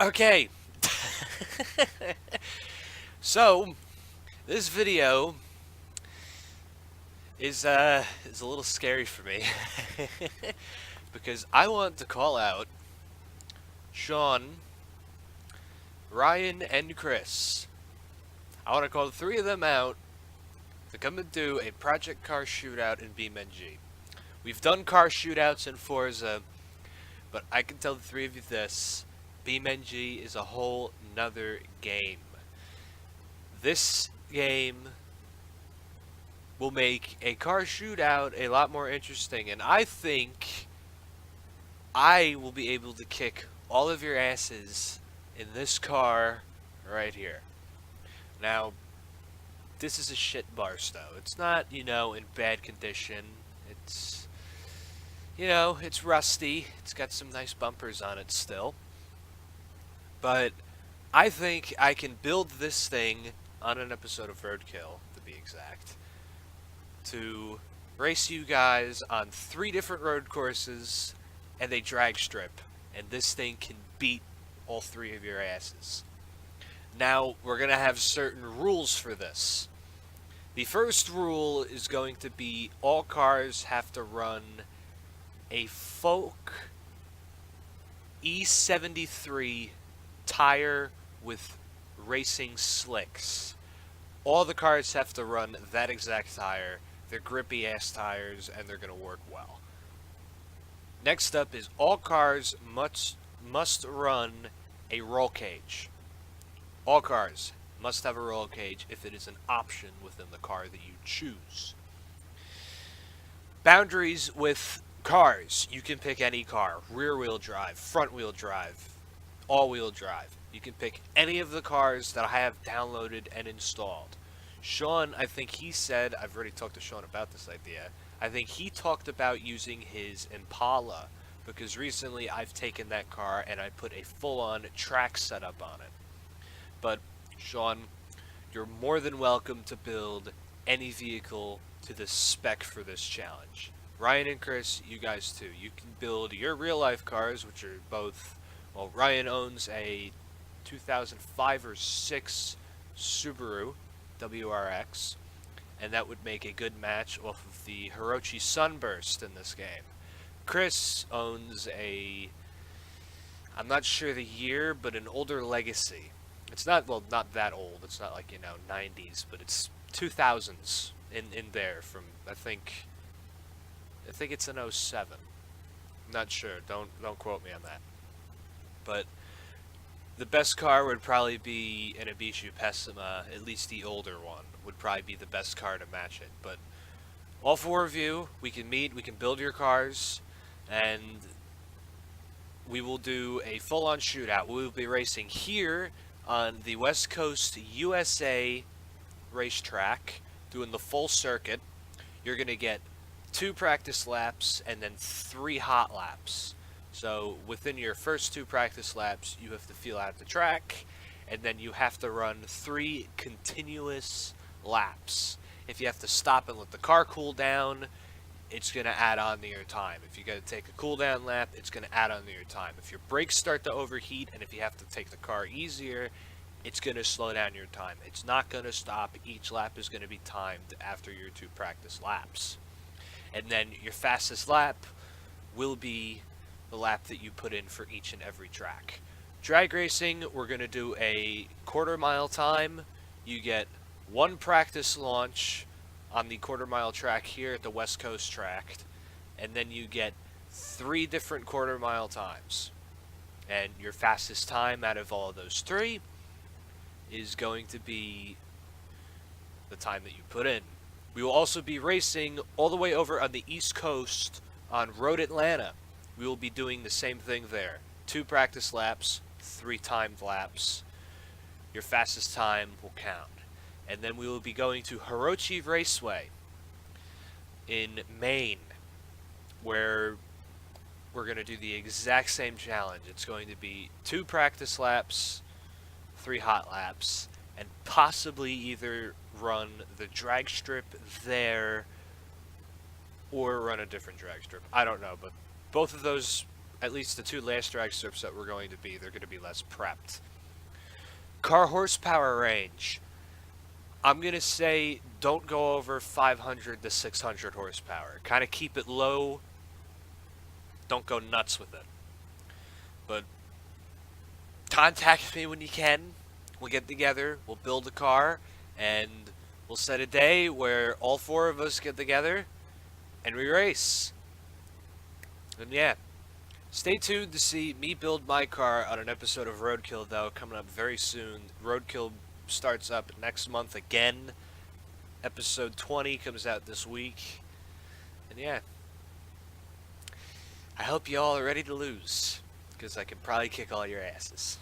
Okay. So, this video is a little scary for me because I want to call out Sean, Ryan, and Chris. I want to call the three of them out to come and do a project car shootout in Beamng. We've done car shootouts in Forza, but I can tell the three of you this: Beamng is a whole nother game. This game will make a car shootout a lot more interesting, and I think I will be able to kick all of your asses in this car right here. Now, this is a shit Barstow. It's not, in bad condition. It's, it's rusty. It's got some nice bumpers on it still. But I think I can build this thing on an episode of Roadkill, to be exact, to race you guys on 3 different road courses and a drag strip, and this thing can beat all 3 of your asses. Now, we're going to have certain rules for this. The first rule is going to be all cars have to run a Folk E73 tire with racing slicks. All the cars have to run that exact tire. They're grippy ass tires and they're going to work well. Next up is all cars must run a roll cage. All cars must have a roll cage if it is an option within the car that you choose. Boundaries with cars. You can pick any car. Rear wheel drive, front wheel drive, all wheel drive. You can pick any of the cars that I have downloaded and installed. Sean, I think he said, I've already talked to Sean about this idea, I think he talked about using his Impala because recently I've taken that car and I put a full-on track setup on it. But, Sean, you're more than welcome to build any vehicle to the spec for this challenge. Ryan and Chris, you guys too. You can build your real-life cars, which are both, well, Ryan owns a 2005 or 6 Subaru WRX, and that would make a good match off of the Hirochi Sunburst in this game. Chris owns a, I'm not sure the year, but an older Legacy. It's not, well, not that old. It's not like, 90s, but it's 2000s in there from, I think it's an '07. I'm not sure. Don't quote me on that. But the best car would probably be an Ibishu Pessima, at least the older one would probably be the best car to match it. But all 4 of you, we can meet, we can build your cars, and we will do a full-on shootout. We will be racing here on the West Coast USA racetrack, doing the full circuit. You're going to get 2 practice laps and then 3 hot laps. So within your first 2 practice laps, you have to feel out the track, and then you have to run 3 continuous laps. If you have to stop and let the car cool down, it's going to add on to your time. If you got to take a cool down lap, it's going to add on to your time. If your brakes start to overheat and if you have to take the car easier, it's going to slow down your time. It's not going to stop. Each lap is going to be timed after your 2 practice laps. And then your fastest lap will be the lap that you put in for each and every track. Drag racing, we're going to do a quarter-mile time. You get 1 practice launch on the quarter-mile track here at the West Coast track, and then you get 3 different quarter-mile times. And your fastest time out of all of those 3 is going to be the time that you put in. We will also be racing all the way over on the East Coast on Road Atlanta. We will be doing the same thing there. 2 practice laps, 3 timed laps. Your fastest time will count. And then we will be going to Hirochi Raceway in Maine, where we're going to do the exact same challenge. It's going to be 2 practice laps, 3 hot laps, and possibly either run the drag strip there or run a different drag strip. I don't know, but both of those at least the 2 last drag strips that we're going to be, they're going to be less prepped. Car horsepower range. I'm going to say don't go over 500 to 600 horsepower. Kind of keep it low. Don't go nuts with it. But contact me when you can. We'll get together. We'll build a car. And we'll set a day where all 4 of us get together and we race. And yeah. Stay tuned to see me build my car on an episode of Roadkill, though, coming up very soon. Roadkill starts up next month again. Episode 20 comes out this week. And yeah. I hope you all are ready to lose, because I can probably kick all your asses.